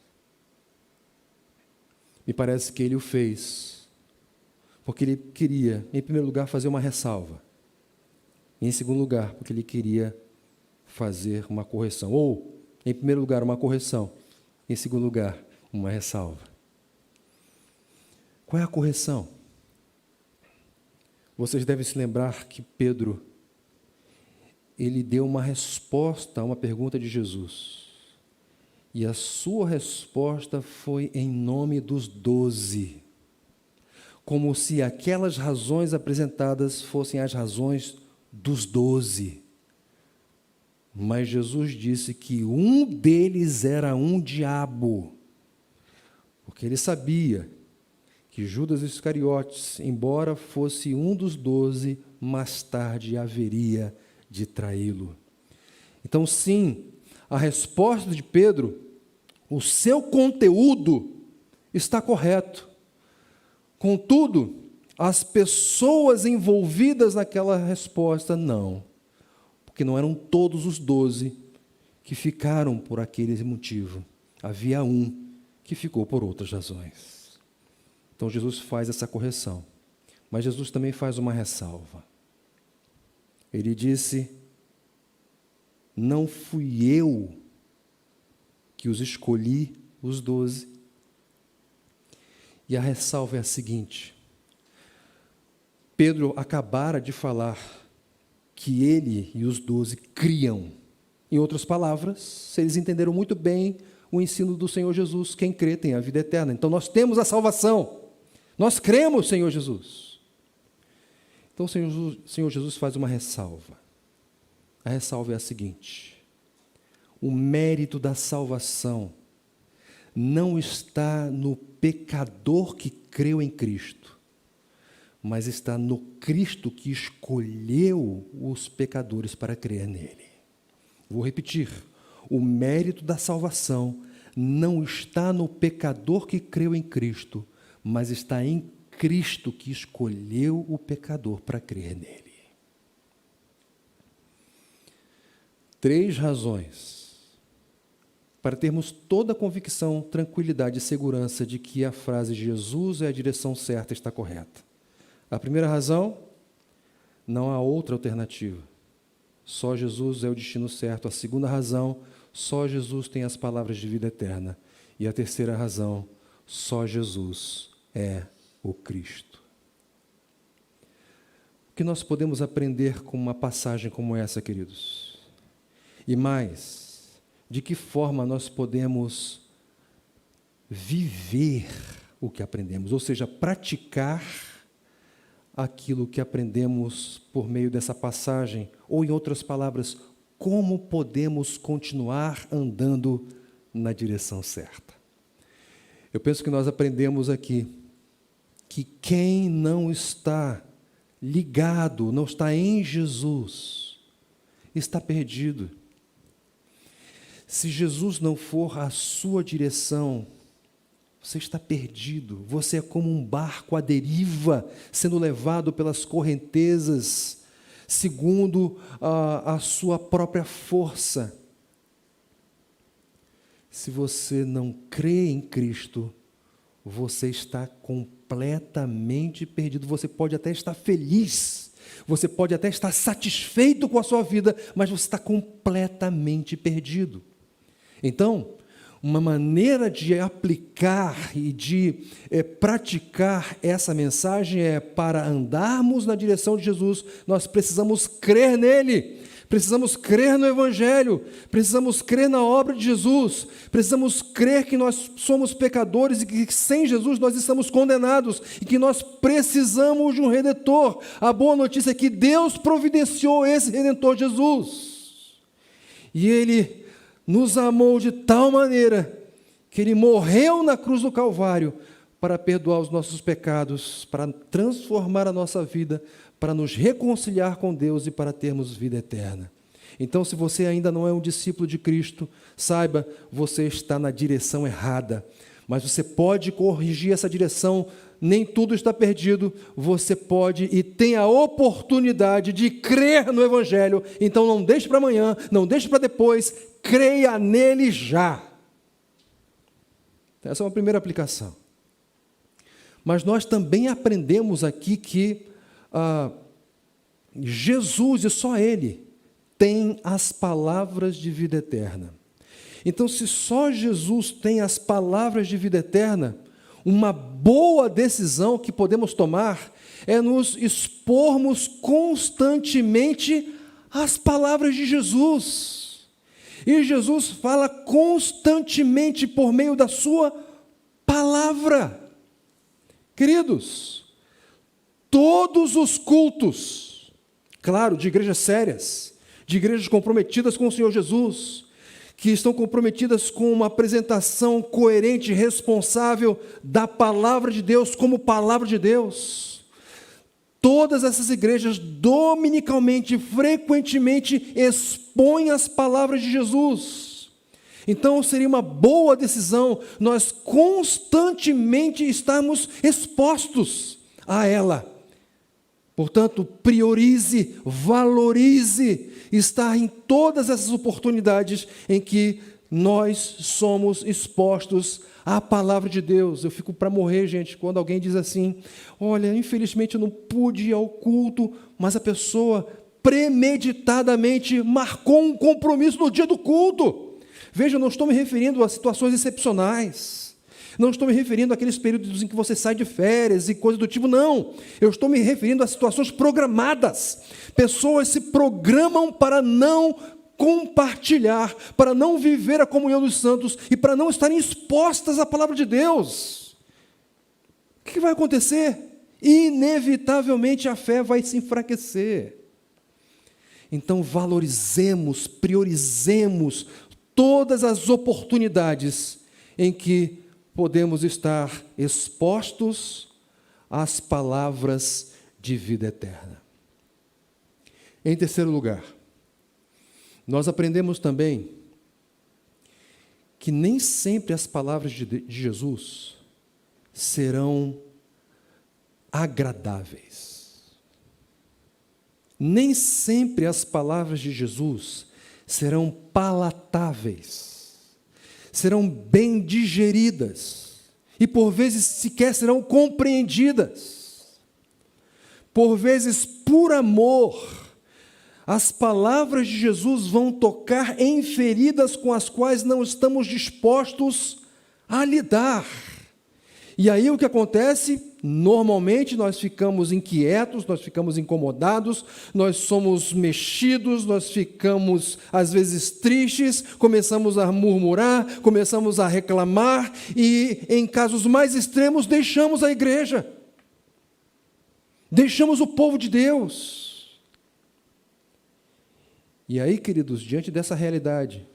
Me parece que ele o fez porque ele queria, em primeiro lugar, fazer uma ressalva. E, em segundo lugar, porque ele queria fazer uma correção. Ou, em primeiro lugar, uma correção. Em segundo lugar, uma ressalva. Qual é a correção? Vocês devem se lembrar que Pedro, ele deu uma resposta a uma pergunta de Jesus. E a sua resposta foi em nome dos 12. Como se aquelas razões apresentadas fossem as razões dos 12. Mas Jesus disse que um deles era um diabo, porque ele sabia que Judas Iscariotes, embora fosse um dos 12, mais tarde haveria de traí-lo. Então, sim, a resposta de Pedro, o seu conteúdo está correto. Contudo, as pessoas envolvidas naquela resposta, não. Porque não eram todos os 12 que ficaram por aquele motivo. Havia um que ficou por outras razões. Então, Jesus faz essa correção. Mas Jesus também faz uma ressalva. Ele disse: não fui eu que os escolhi, os 12. E a ressalva é a seguinte: Pedro acabara de falar que ele e os 12 criam. Em outras palavras, eles entenderam muito bem o ensino do Senhor Jesus. Quem crê tem a vida eterna. Então nós temos a salvação. Nós cremos, Senhor Jesus. Então o Senhor Jesus faz uma ressalva. A ressalva é a seguinte: o mérito da salvação não está no pecador que creu em Cristo, mas está no Cristo que escolheu os pecadores para crer nele. Vou repetir: o mérito da salvação não está no pecador que creu em Cristo, mas está em Cristo que escolheu o pecador para crer nele. 3 razões para termos toda a convicção, tranquilidade e segurança de que a frase Jesus é a direção certa está correta. A primeira razão: não há outra alternativa. Só Jesus é o destino certo. A segunda razão: só Jesus tem as palavras de vida eterna. E a terceira razão: só Jesus é o Cristo. O que nós podemos aprender com uma passagem como essa, queridos? E mais, de que forma nós podemos viver o que aprendemos, ou seja, praticar aquilo que aprendemos por meio dessa passagem, ou, em outras palavras, como podemos continuar andando na direção certa. Eu penso que nós aprendemos aqui que quem não está ligado, não está em Jesus, está perdido. Se Jesus não for a sua direção, você está perdido. Você é como um barco à deriva, sendo levado pelas correntezas, segundo a sua própria força. Se você não crê em Cristo, você está completamente perdido. Você pode até estar feliz, você pode até estar satisfeito com a sua vida, mas você está completamente perdido. Então, uma maneira de aplicar e de praticar essa mensagem é: para andarmos na direção de Jesus, nós precisamos crer nele, precisamos crer no Evangelho, precisamos crer na obra de Jesus, precisamos crer que nós somos pecadores e que sem Jesus nós estamos condenados e que nós precisamos de um Redentor. A boa notícia é que Deus providenciou esse Redentor, Jesus. E Ele nos amou de tal maneira que Ele morreu na cruz do Calvário para perdoar os nossos pecados, para transformar a nossa vida, para nos reconciliar com Deus e para termos vida eterna. Então, se você ainda não é um discípulo de Cristo, saiba, você está na direção errada. Mas você pode corrigir essa direção, nem tudo está perdido, você pode e tem a oportunidade de crer no Evangelho. Então não deixe para amanhã, não deixe para depois, creia nele já. Essa é uma primeira aplicação. Mas nós também aprendemos aqui que Jesus, e só Ele, tem as palavras de vida eterna. Então, se só Jesus tem as palavras de vida eterna, uma boa decisão que podemos tomar é nos expormos constantemente às palavras de Jesus. E Jesus fala constantemente por meio da sua palavra. Queridos, todos os cultos, claro, de igrejas sérias, de igrejas comprometidas com o Senhor Jesus, que estão comprometidas com uma apresentação coerente e responsável da palavra de Deus como palavra de Deus. Todas essas igrejas dominicalmente, frequentemente expõem as palavras de Jesus. Então seria uma boa decisão nós constantemente estarmos expostos a ela. Portanto, priorize, valorize estar em todas essas oportunidades em que nós somos expostos à palavra de Deus. Eu fico para morrer, gente, quando alguém diz assim: olha, infelizmente eu não pude ir ao culto, mas a pessoa premeditadamente marcou um compromisso no dia do culto. Veja, eu não estou me referindo a situações excepcionais. Não estou me referindo àqueles períodos em que você sai de férias e coisas do tipo, não. Eu estou me referindo a situações programadas. Pessoas se programam para não compartilhar, para não viver a comunhão dos santos e para não estarem expostas à palavra de Deus. O que vai acontecer? Inevitavelmente a fé vai se enfraquecer. Então valorizemos, priorizemos todas as oportunidades em que podemos estar expostos às palavras de vida eterna. Em terceiro lugar, nós aprendemos também que nem sempre as palavras de Jesus serão agradáveis. Nem sempre as palavras de Jesus serão palatáveis. Serão bem digeridas e por vezes sequer serão compreendidas. Por vezes, por amor, as palavras de Jesus vão tocar em feridas com as quais não estamos dispostos a lidar. E aí o que acontece? Normalmente nós ficamos inquietos, nós ficamos incomodados, nós somos mexidos, nós ficamos às vezes tristes, começamos a murmurar, começamos a reclamar e em casos mais extremos deixamos a igreja. Deixamos o povo de Deus. E aí, queridos, diante dessa realidade,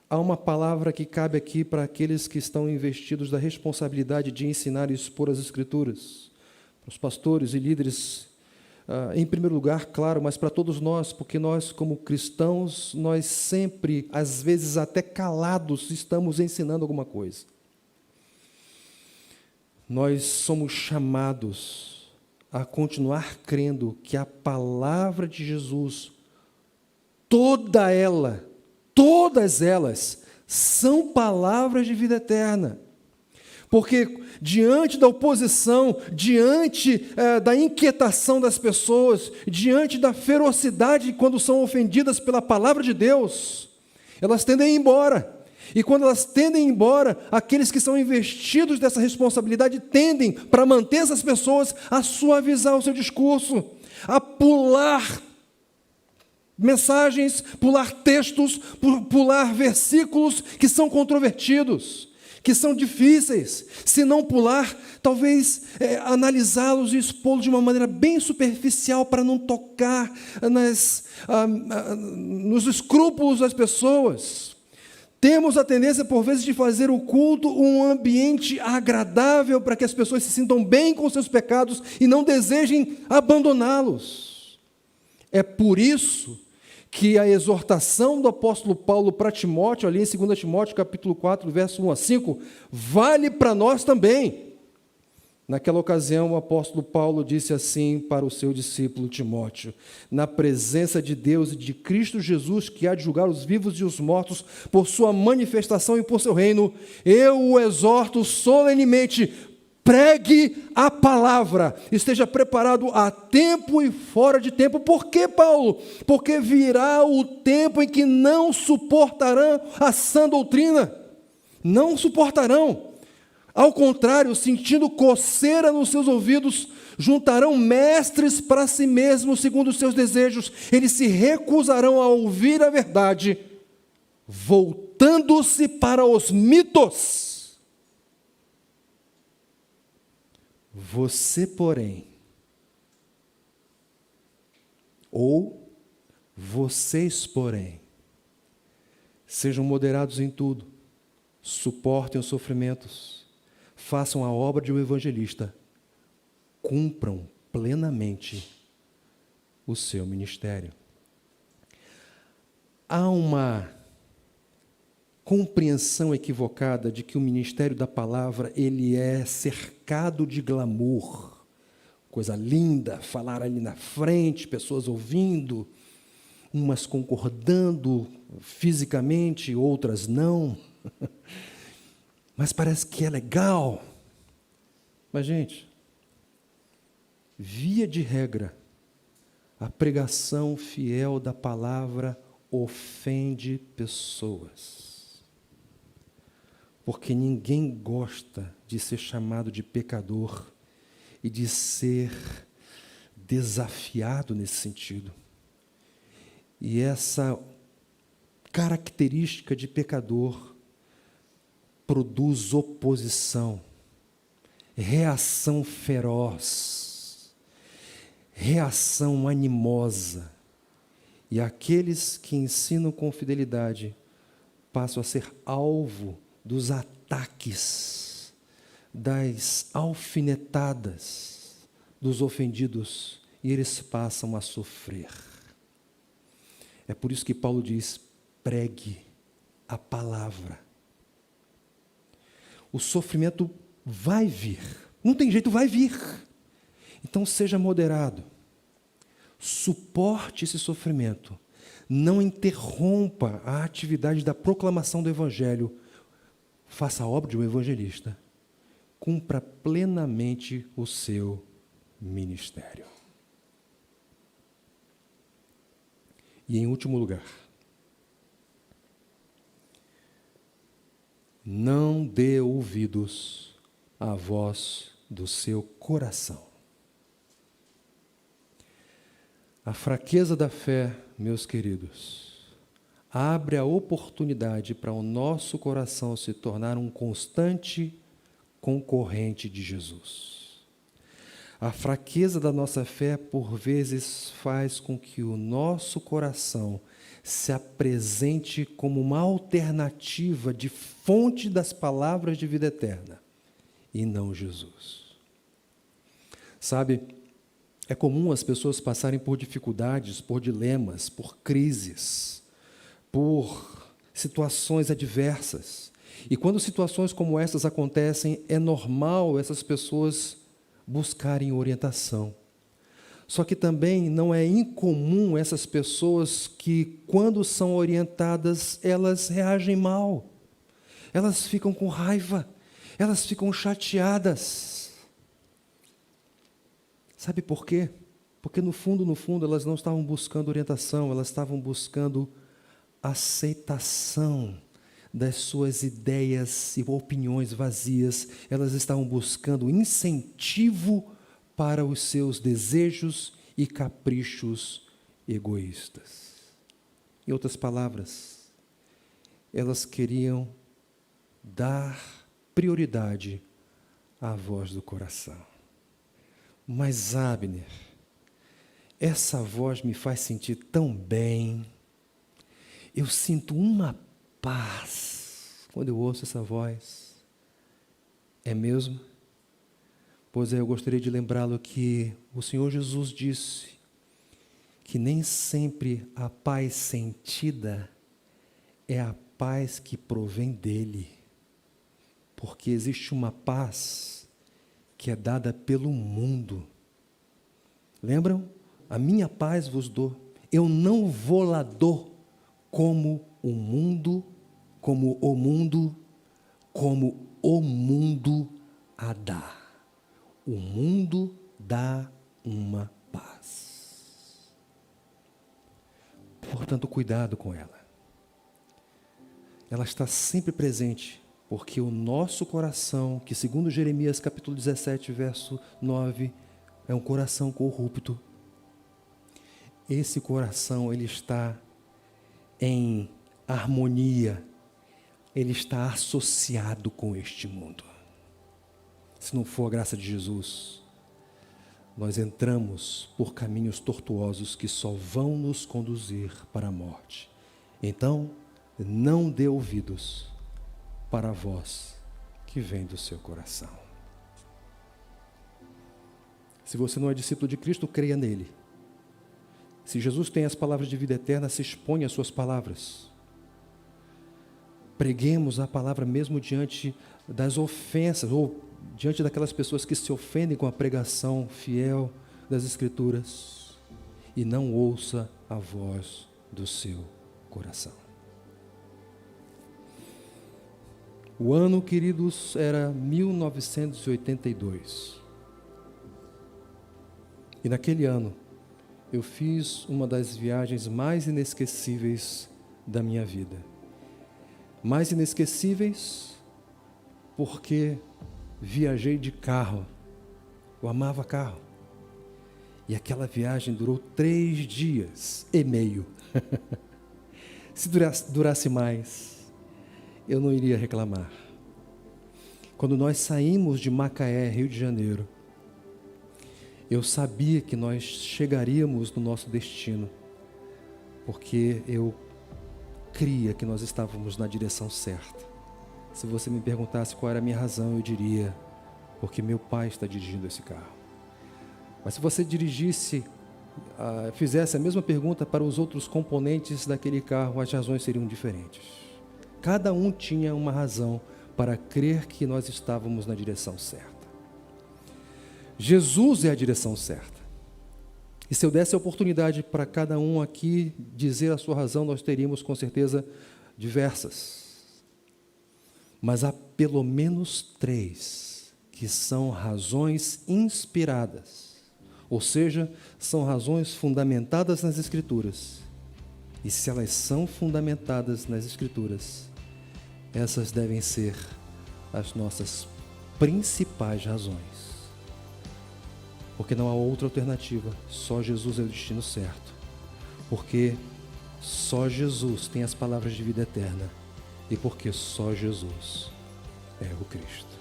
há uma palavra que cabe aqui para aqueles que estão investidos da responsabilidade de ensinar e expor as Escrituras. Para os pastores e líderes, em primeiro lugar, claro, mas para todos nós, porque nós, como cristãos, nós sempre, às vezes até calados, estamos ensinando alguma coisa. Nós somos chamados a continuar crendo que a palavra de Jesus, todas elas são palavras de vida eterna. Porque diante da oposição, diante da inquietação das pessoas, diante da ferocidade quando são ofendidas pela palavra de Deus, elas tendem a ir embora. E quando elas tendem a ir embora, aqueles que são investidos dessa responsabilidade tendem, para manter essas pessoas, a suavizar o seu discurso, a pular mensagens, pular textos, pular versículos que são controvertidos, que são difíceis. Se não pular, talvez analisá-los e expô-los de uma maneira bem superficial para não tocar nos escrúpulos das pessoas. Temos a tendência, por vezes, de fazer o culto um ambiente agradável para que as pessoas se sintam bem com seus pecados e não desejem abandoná-los. É por isso que a exortação do apóstolo Paulo para Timóteo, ali em 2 Timóteo, capítulo 4, verso 1 a 5, vale para nós também. Naquela ocasião, o apóstolo Paulo disse assim para o seu discípulo Timóteo: na presença de Deus e de Cristo Jesus, que há de julgar os vivos e os mortos por sua manifestação e por seu reino, eu o exorto solenemente, pregue a palavra, esteja preparado a tempo e fora de tempo. Por que, Paulo? Porque virá o tempo em que não suportarão a sã doutrina, não suportarão. Ao contrário, sentindo coceira nos seus ouvidos, juntarão mestres para si mesmos, segundo os seus desejos. Eles se recusarão a ouvir a verdade, voltando-se para os mitos. Você, porém, ou vocês, porém, sejam moderados em tudo, suportem os sofrimentos, façam a obra de um evangelista, cumpram plenamente o seu ministério. Há uma compreensão equivocada de que o ministério da palavra ele é cercado de glamour, coisa linda, falar ali na frente, pessoas ouvindo, umas concordando fisicamente, outras não. Mas parece que é legal. Mas, gente, via de regra, a pregação fiel da palavra ofende pessoas. Porque ninguém gosta de ser chamado de pecador e de ser desafiado nesse sentido. E essa característica de pecador produz oposição, reação feroz, reação animosa. E aqueles que ensinam com fidelidade passam a ser alvo dos ataques, das alfinetadas dos ofendidos, e eles passam a sofrer. É por isso que Paulo diz: pregue a palavra. O sofrimento vai vir, não tem jeito, vai vir. Então seja moderado, suporte esse sofrimento, não interrompa a atividade da proclamação do Evangelho, faça a obra de um evangelista, cumpra plenamente o seu ministério. E em último lugar, não dê ouvidos à voz do seu coração. A fraqueza da fé, meus queridos, abre a oportunidade para o nosso coração se tornar um constante concorrente de Jesus. A fraqueza da nossa fé, por vezes, faz com que o nosso coração se apresente como uma alternativa de fonte das palavras de vida eterna, e não Jesus. Sabe, é comum as pessoas passarem por dificuldades, por dilemas, por crises, por situações adversas. E quando situações como essas acontecem, é normal essas pessoas buscarem orientação. Só que também não é incomum essas pessoas que, quando são orientadas, elas reagem mal. Elas ficam com raiva, elas ficam chateadas. Sabe por quê? Porque no fundo, elas não estavam buscando orientação, elas estavam buscando aceitação das suas ideias e opiniões vazias. Elas estavam buscando incentivo para os seus desejos e caprichos egoístas. Em outras palavras, elas queriam dar prioridade à voz do coração. Mas, Abner, essa voz me faz sentir tão bem. Eu sinto uma paz quando eu ouço essa voz. É mesmo? Pois é, eu gostaria de lembrá-lo que o Senhor Jesus disse que nem sempre a paz sentida é a paz que provém dele, porque existe uma paz que é dada pelo mundo. Lembram? A minha paz vos dou. Eu não vou lá dou como o mundo a dá. O mundo dá uma paz. Portanto, cuidado com ela. Ela está sempre presente, porque o nosso coração, que segundo Jeremias capítulo 17, verso 9, é um coração corrupto. Esse coração, ele está em harmonia, ele está associado com este mundo. Se não for a graça de Jesus, nós entramos por caminhos tortuosos que só vão nos conduzir para a morte. Então, não dê ouvidos para a voz que vem do seu coração. Se você não é discípulo de Cristo, creia nele. Se Jesus tem as palavras de vida eterna, se exponha às suas palavras. Preguemos a palavra mesmo diante das ofensas, ou diante daquelas pessoas que se ofendem com a pregação fiel das Escrituras, e não ouça a voz do seu coração. O ano, queridos, era 1982. E naquele ano, eu fiz uma das viagens mais inesquecíveis da minha vida. Mais inesquecíveis porque viajei de carro. Eu amava carro. E aquela viagem durou 3 dias e meio. Se durasse mais, eu não iria reclamar. Quando nós saímos de Macaé, Rio de Janeiro, eu sabia que nós chegaríamos no nosso destino, porque eu cria que nós estávamos na direção certa. Se você me perguntasse qual era a minha razão, eu diria, porque meu pai está dirigindo esse carro. Mas se você fizesse a mesma pergunta para os outros componentes daquele carro, as razões seriam diferentes. Cada um tinha uma razão para crer que nós estávamos na direção certa. Jesus é a direção certa. E se eu desse a oportunidade para cada um aqui dizer a sua razão, nós teríamos com certeza diversas. Mas há pelo menos 3 que são razões inspiradas, ou seja, são razões fundamentadas nas Escrituras. E se elas são fundamentadas nas Escrituras, essas devem ser as nossas principais razões. Porque não há outra alternativa, só Jesus é o destino certo. Porque só Jesus tem as palavras de vida eterna. E porque só Jesus é o Cristo.